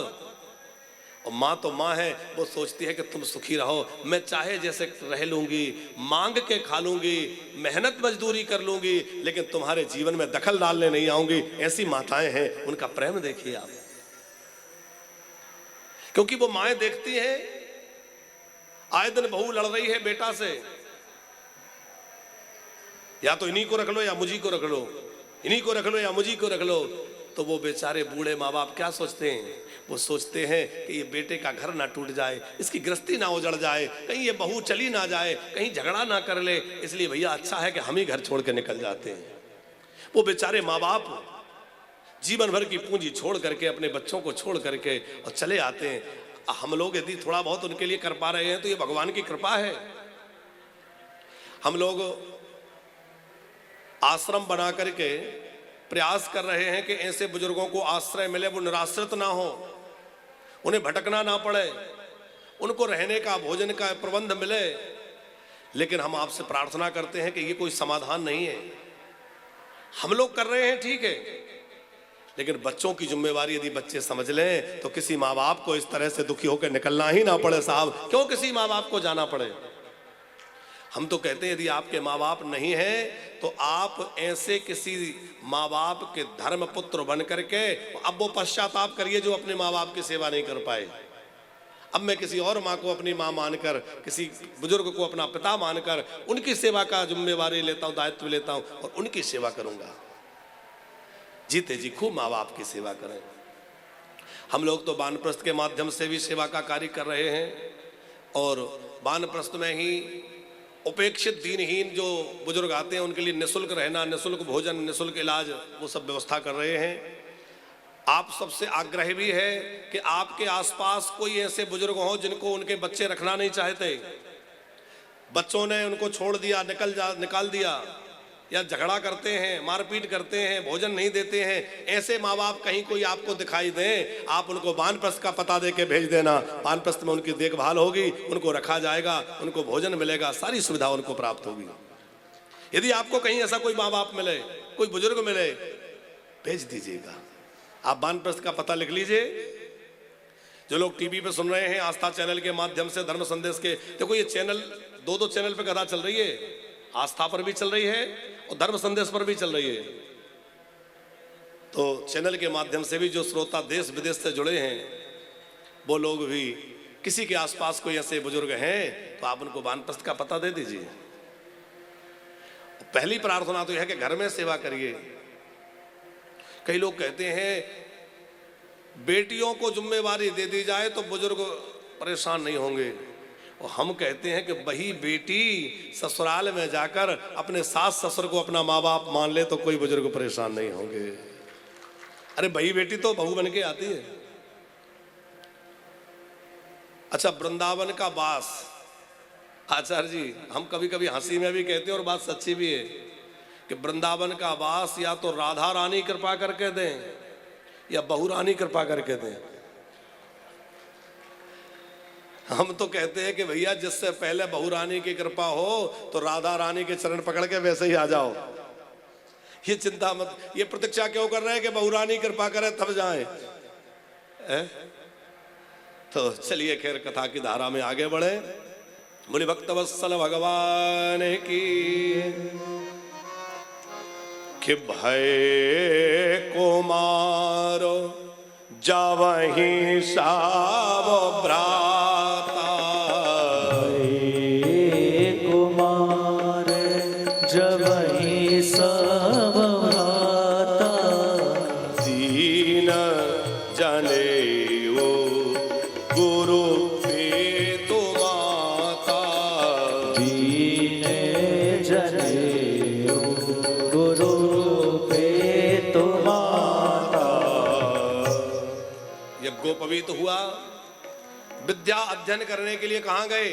और माँ तो माँ है, वो सोचती है कि तुम सुखी रहो, मैं चाहे जैसे रह लूंगी, मांग के खा लूंगी, मेहनत मजदूरी कर लूंगी, लेकिन तुम्हारे जीवन में दखल डालने नहीं आऊंगी। ऐसी माताएं हैं, उनका प्रेम देखिए आप। क्योंकि वो माएं देखती हैं आए दिन बहू लड़ रही है बेटा से, या तो इन्हीं को रख लो या मुझी को रख लो, इन्हीं को रख लो या मुझी को रख लो। तो वो बेचारे बूढ़े माँ बाप क्या सोचते हैं? वो सोचते हैं कि ये बेटे का घर ना टूट जाए, इसकी गृहस्थी ना उजड़ जाए, कहीं ये बहू चली ना जाए, कहीं झगड़ा ना कर ले, इसलिए भैया अच्छा है कि हम ही घर छोड़ के निकल जाते हैं। वो बेचारे माँ बाप जीवन भर की पूंजी छोड़ करके, अपने बच्चों को छोड़ करके और चले आते हैं। हम लोग यदि थोड़ा बहुत उनके लिए कर पा रहे हैं तो ये भगवान की कृपा है। हम लोग आश्रम बना करके प्रयास कर रहे हैं कि ऐसे बुजुर्गों को आश्रय मिले, वो निराश्रित ना हो, उन्हें भटकना ना पड़े, उनको रहने का भोजन का प्रबंध मिले। लेकिन हम आपसे प्रार्थना करते हैं कि ये कोई समाधान नहीं है। हम लोग कर रहे हैं ठीक है, लेकिन बच्चों की जिम्मेवारी यदि बच्चे समझ लें तो किसी माँ बाप को इस तरह से दुखी होकर निकलना ही ना पड़े। साहब, क्यों किसी माँ बाप को जाना पड़े? हम तो कहते हैं यदि आपके माँ बाप नहीं हैं तो आप ऐसे किसी माँ बाप के धर्म पुत्र बन करके अब वो पश्चाताप करिए जो अपने माँ बाप की सेवा नहीं कर पाए। अब मैं किसी और माँ को अपनी माँ मानकर, किसी बुजुर्ग को अपना पिता मानकर उनकी सेवा का जिम्मेवारी लेता हूँ, दायित्व लेता हूँ और उनकी सेवा करूँगा। जीते जी खूब माँ बाप की सेवा करें। हम लोग तो वानप्रस्थ के माध्यम से भी सेवा का कार्य कर रहे हैं और वानप्रस्थ में ही उपेक्षित दीनहीन जो बुजुर्ग आते हैं उनके लिए निःशुल्क रहना, निःशुल्क भोजन, निःशुल्क इलाज, वो सब व्यवस्था कर रहे हैं। आप सबसे आग्रह भी है कि आपके आसपास कोई ऐसे बुजुर्ग हो जिनको उनके बच्चे रखना नहीं चाहते, बच्चों ने उनको छोड़ दिया, निकाल दिया, या झगड़ा करते हैं, मारपीट करते हैं, भोजन नहीं देते हैं, ऐसे माँ बाप कहीं कोई आपको दिखाई दें, आप उनको वानप्रस्थ का पता दे के भेज देना। वानप्रस्थ में उनकी देखभाल होगी, उनको रखा जाएगा, उनको भोजन मिलेगा, सारी सुविधा उनको प्राप्त होगी। यदि आपको कहीं ऐसा कोई माँ बाप मिले, कोई बुजुर्ग मिले, भेज दीजिएगा। आप वानप्रस्थ का पता लिख लीजिए। जो लोग टीवी पे सुन रहे हैं, आस्था चैनल के माध्यम से धर्म संदेश के, देखो ये चैनल दो चैनल पे कथा चल रही है, आस्था पर भी चल रही है और धर्म संदेश पर भी चल रही है। तो चैनल के माध्यम से भी जो श्रोता देश विदेश से जुड़े हैं, वो लोग भी किसी के आसपास कोई ऐसे बुजुर्ग हैं तो आप उनको वानप्रस्थ का पता दे दीजिए। पहली प्रार्थना तो यह है कि घर में सेवा करिए। कई लोग कहते हैं बेटियों को जिम्मेवारी दे दी जाए तो बुजुर्ग परेशान नहीं होंगे, और हम कहते हैं कि वही बेटी ससुराल में जाकर अपने सास ससुर को अपना माँ बाप मान ले तो कोई बुजुर्ग परेशान नहीं होंगे। अरे वही बेटी तो बहू बन के आती है। अच्छा, वृंदावन का वास, आचार्य जी हम कभी कभी हंसी में भी कहते हैं और बात सच्ची भी है कि वृंदावन का वास या तो राधा रानी कृपा करके दें या बहू रानी कृपा करके दें। हम तो कहते हैं कि भैया जिससे पहले बहू रानी की कृपा हो तो राधा रानी के चरण पकड़ के वैसे ही आ जाओ। ये चिंता मत, ये प्रतीक्षा क्यों कर रहे हैं कि बहू रानी कृपा करे तब जाएं? तो चलिए खैर कथा की धारा में आगे बढ़े। मुनि भक्त वत्सल भगवान कि भय कुमार जावहीं साव भ्राता, कुमार जावहीं साव भ्राता, दीन जनेऊ गुरु पेतु माता, दीन जनेऊ गुरु पेतु माता। यज्ञोपवीत हुआ, विद्या अध्ययन करने के लिए कहां गए?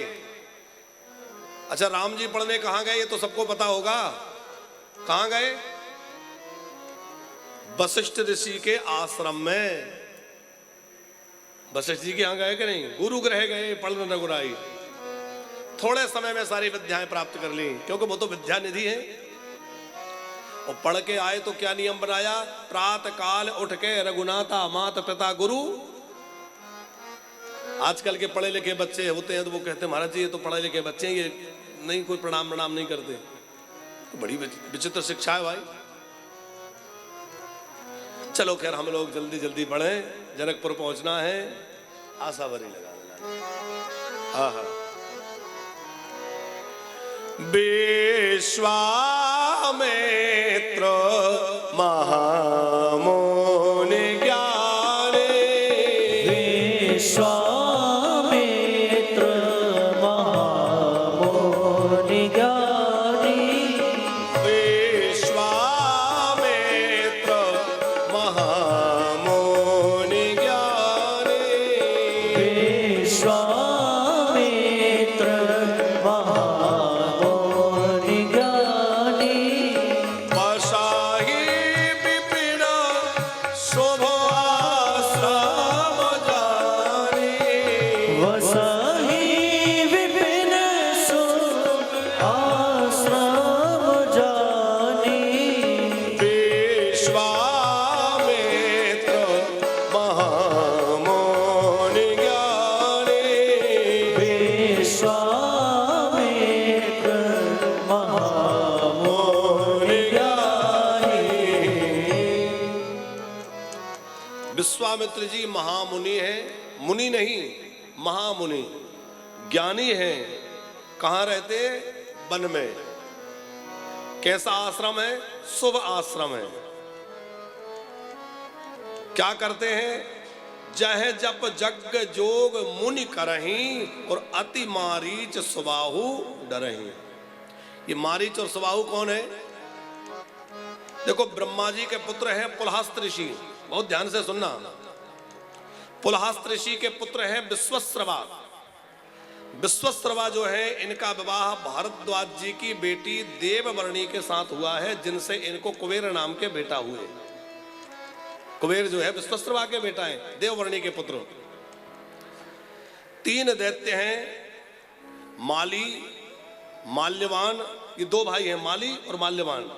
अच्छा, राम जी पढ़ने कहां गए ये तो सबको पता होगा। कहां गए? वशिष्ठ ऋषि के आश्रम में। वशिष्ठ जी के यहां गए कि नहीं? गुरु गृह गए, पढ़ने रघुराई। थोड़े समय में सारी विद्याएं प्राप्त कर ली, क्योंकि वो तो विद्या निधि है। और पढ़ के आए तो क्या नियम बनाया? प्रातः काल उठ के रघुनाथा माता पिता गुरु आजकल के पढ़े लिखे बच्चे होते हैं तो वो कहते हैं महाराज जी ये तो पढ़े लिखे बच्चे हैं, ये नहीं कोई प्रणाम नहीं करते। तो बड़ी विचित्र शिक्षा है भाई। चलो खैर हम लोग जल्दी जल्दी बढ़े, जनकपुर पहुंचना है। आशावरी लगा देना। हाँ हाँ। विश्वामित्र महामुनि ज्ञानी, विश्वामित्र महामुनि ज्ञानी, विश्वामित्र महामुनि ज्ञानी, विश्वामित्र महामुनि ज्ञानी, बसाहि विपिन शुभ आश्रम जानी, वसहि विपिन शुभ आश्रम जानी, विश्वामित्र महामुनि ज्ञानी, विश्वामित्र महामुनि ज्ञानी। विश्वामित्र जी महामुनि हैं, मुनि नहीं महामुनि, ज्ञानी हैं। कहाँ रहते? वन में। कैसा आश्रम है? शुभ आश्रम है। क्या करते हैं? जह जप जग जोग मुनि करहीं और अति मारीच सुबाहु डरहीं। ये मारीच और सुबाहु कौन है? देखो ब्रह्मा जी के पुत्र हैं पुलहास्त्र ऋषि, बहुत ध्यान से सुनना। पुलहास्त्र ऋषि के पुत्र हैं विश्वश्रवा। विश्वश्रवा जो है इनका विवाह भारद्वाज जी की बेटी देववर्णी के साथ हुआ है, जिनसे इनको कुबेर नाम के बेटा हुए। कुबेर जो है विश्वश्रवा के बेटा है, देववर्णी के पुत्र। 3 दैत्य हैं, माली, माल्यवान। ये 2 भाई हैं, माली और माल्यवान।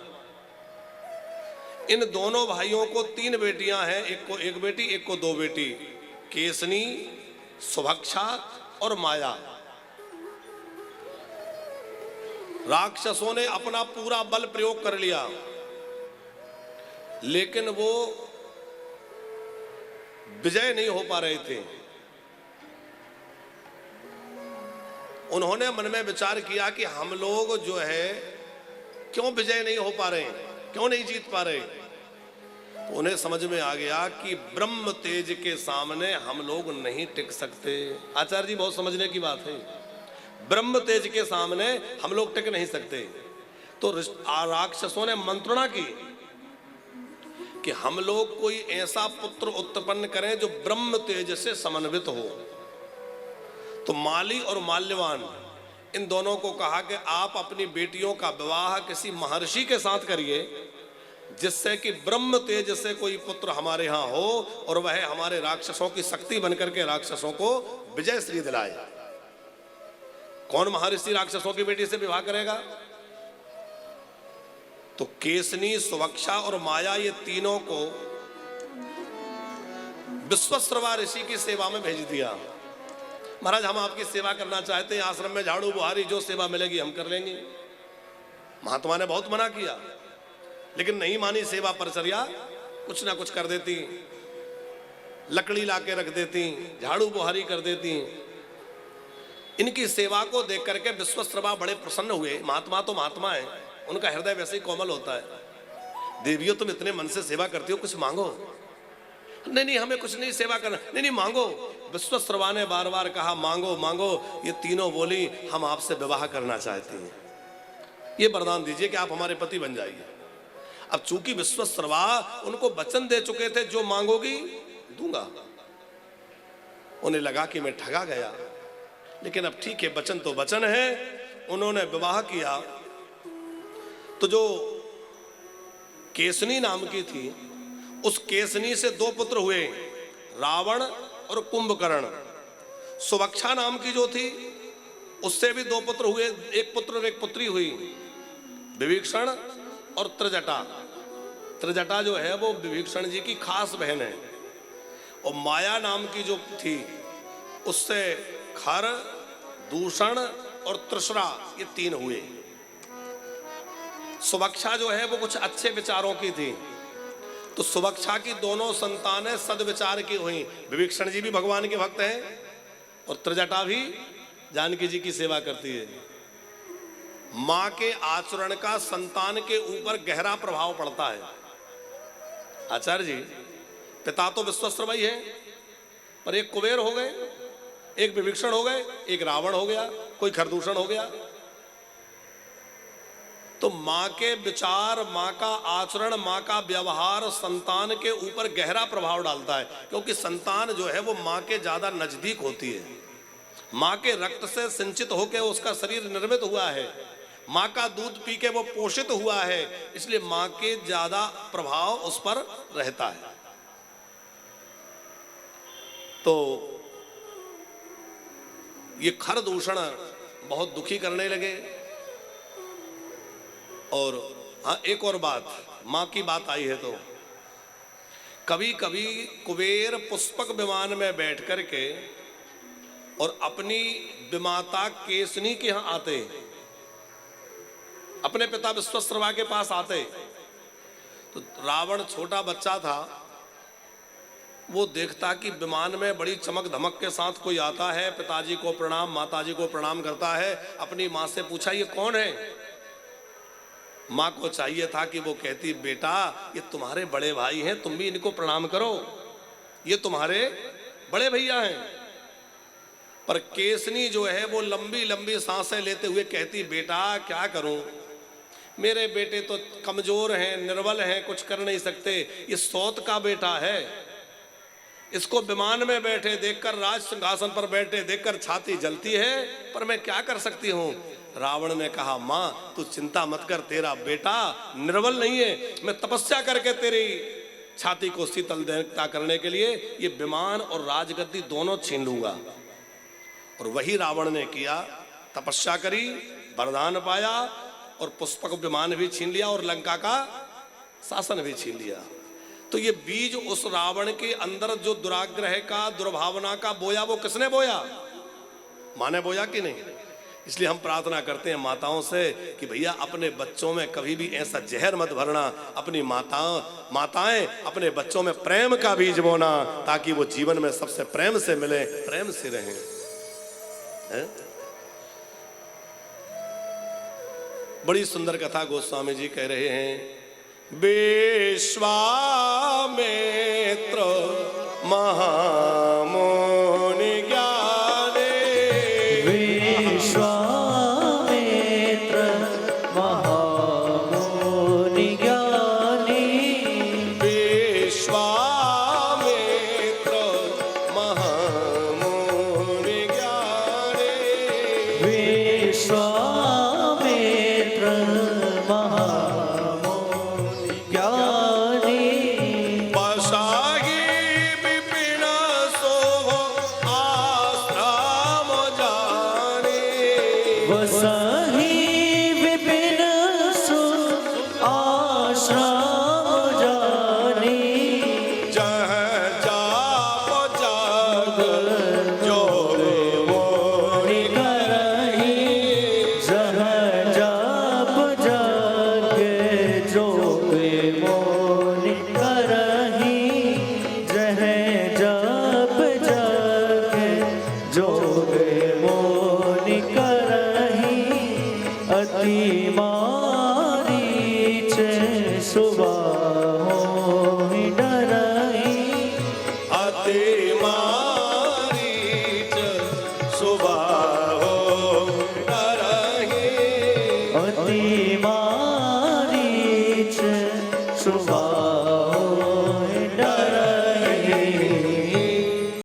इन दोनों भाइयों को 3 बेटियां हैं, एक को 1 बेटी, एक को 2 बेटी, केसनी, सुभक्षा और माया। राक्षसों ने अपना पूरा बल प्रयोग कर लिया, लेकिन वो विजय नहीं हो पा रहे थे। उन्होंने मन में विचार किया कि हम लोग जो है क्यों विजय नहीं हो पा रहे, क्यों नहीं जीत पा रहे। तो उन्हें समझ में आ गया कि ब्रह्म तेज के सामने हम लोग नहीं टिक सकते। आचार्य जी बहुत समझने की बात है, ब्रह्म तेज के सामने हम लोग टिक नहीं सकते। तो राक्षसों ने मंत्रणा की कि हम लोग कोई ऐसा पुत्र उत्पन्न करें जो ब्रह्म तेज से समन्वित हो। तो माली और माल्यवान इन दोनों को कहा कि आप अपनी बेटियों का विवाह किसी महर्षि के साथ करिए, जिससे कि ब्रह्म तेज से कोई पुत्र हमारे यहाँ हो और वह हमारे राक्षसों की शक्ति बनकर के राक्षसों को विजय श्री दिलाए। कौन महर्षि राक्षसों की बेटी से विवाह करेगा? तो केसनी, सुभक्षा और माया, ये तीनों को विश्वश्रवा ऋषि की सेवा में भेज दिया। महाराज हम आपकी सेवा करना चाहते हैं, आश्रम में झाड़ू बुहारी जो सेवा मिलेगी हम कर लेंगे। महात्मा ने बहुत मना किया, लेकिन नहीं मानी सेवा परचर्या। कुछ ना कुछ कर देती, लकड़ी लाके रख देती, झाड़ू बुहारी कर देती। इनकी सेवा को देख करके विश्वश्रवा बड़े प्रसन्न हुए। महात्मा तो महात्मा है, उनका हृदय वैसे ही कोमल होता है। देवियों तुम इतने मन से सेवा करती हो, कुछ मांगो। नहीं नहीं हमें कुछ नहीं सेवा करना, नहीं नहीं मांगो। विश्वश्रवा ने बार बार कहा मांगो मांगो। ये तीनों बोली हम आपसे विवाह करना चाहती हैं, ये वरदान दीजिए कि आप हमारे पति बन जाइए। अब चूंकि विश्वश्रवा उनको वचन दे चुके थे जो मांगोगी दूंगा, उन्हें लगा कि मैं ठगा गया। लेकिन अब ठीक है, वचन तो वचन है। उन्होंने विवाह किया। तो जो केसनी नाम की थी, उस केसनी से 2 पुत्र हुए, रावण और कुंभकर्ण। सुभक्षा नाम की जो थी, उससे भी 2 पुत्र हुए, एक पुत्र और एक पुत्री हुई, विभीषण और त्रिजटा। त्रिजटा जो है वो विभीषण जी की खास बहन है। और माया नाम की जो थी, उससे खर, दूषण और तृष्णा, ये 3 हुए। सुभक्षा जो है वो कुछ अच्छे विचारों की थी, तो सुभक्षा की दोनों संतानें सद्विचार की हुई। विभीषण जी भी भगवान के भक्त हैं और त्रिजटा भी जानकी जी की सेवा करती है। मां के आचरण का संतान के ऊपर गहरा प्रभाव पड़ता है। आचार्य जी, पिता तो विश्वामित्र भाई है, पर एक कुबेर हो गए, एक विभीषण हो गए, एक रावण हो गया, कोई खरदूषण हो गया। तो मां के विचार, मां का आचरण, मां का व्यवहार संतान के ऊपर गहरा प्रभाव डालता है, क्योंकि संतान जो है वो मां के ज्यादा नजदीक होती है। मां के रक्त से सिंचित होकर उसका शरीर निर्मित हुआ है, मां का दूध पी के वो पोषित हुआ है, इसलिए मां के ज्यादा प्रभाव उस पर रहता है। तो ये खरदूषण बहुत दुखी करने लगे। और हाँ, एक और बात, मां की बात आई है तो कभी कभी कुबेर पुष्पक विमान में बैठ करके और अपनी विमाता केसनी के यहां आते, अपने पिता विश्वामित्र के पास आते। तो रावण छोटा बच्चा था, वो देखता कि विमान में बड़ी चमक धमक के साथ कोई आता है, पिताजी को प्रणाम, माताजी को प्रणाम करता है। अपनी मां से पूछा ये कौन है? मां को चाहिए था कि वो कहती बेटा ये तुम्हारे बड़े भाई हैं, तुम भी इनको प्रणाम करो, ये तुम्हारे बड़े भैया हैं। पर केसनी जो है वो लंबी लंबी सांसें लेते हुए कहती बेटा क्या करूं, मेरे बेटे तो कमजोर हैं, निर्बल हैं, कुछ कर नहीं सकते। ये सौत का बेटा है, इसको विमान में बैठे देखकर, राज सिंहासन पर बैठे देखकर छाती जलती है, पर मैं क्या कर सकती हूं। रावण ने कहा मां तू चिंता मत कर, तेरा बेटा निर्बल नहीं है, मैं तपस्या करके तेरी छाती को शीतलता करने के लिए ये विमान और राजगद्दी दोनों छीन लूंगा। और वही रावण ने किया, तपस्या करी, वरदान पाया और पुष्पक विमान भी छीन लिया और लंका का शासन भी छीन लिया। तो ये बीज उस रावण के अंदर जो दुराग्रह का, दुर्भावना का बोया, वो किसने बोया? मां ने बोया कि नहीं? इसलिए हम प्रार्थना करते हैं माताओं से कि भैया अपने बच्चों में कभी भी ऐसा जहर मत भरना। अपनी माताएं अपने बच्चों में प्रेम का बीज बोना, ताकि वो जीवन में सबसे प्रेम से मिले, प्रेम से रहें। बड़ी सुंदर कथा गोस्वामी जी कह रहे हैं। विश्वामित्र महामुनि ज्ञानी, विश्वामित्र महामुनि ज्ञानी, विश्वामित्र महामुनि ज्ञानी, विश्वामित्र महामुनि ज्ञानी, बसाही विपिन शोभो आश्रम जानी, वसहि विपिन सुख आश्रम जानी, जह जाप जग जोग मोहि करहि, जह जाप जग जोग मोनि करहि, जह जाप जग जोग मोनि करहि, अति मारीच सुबाहुहि डरहि, अति मारीच सुबाहो डरहि, अति मारीच सुबाहुहि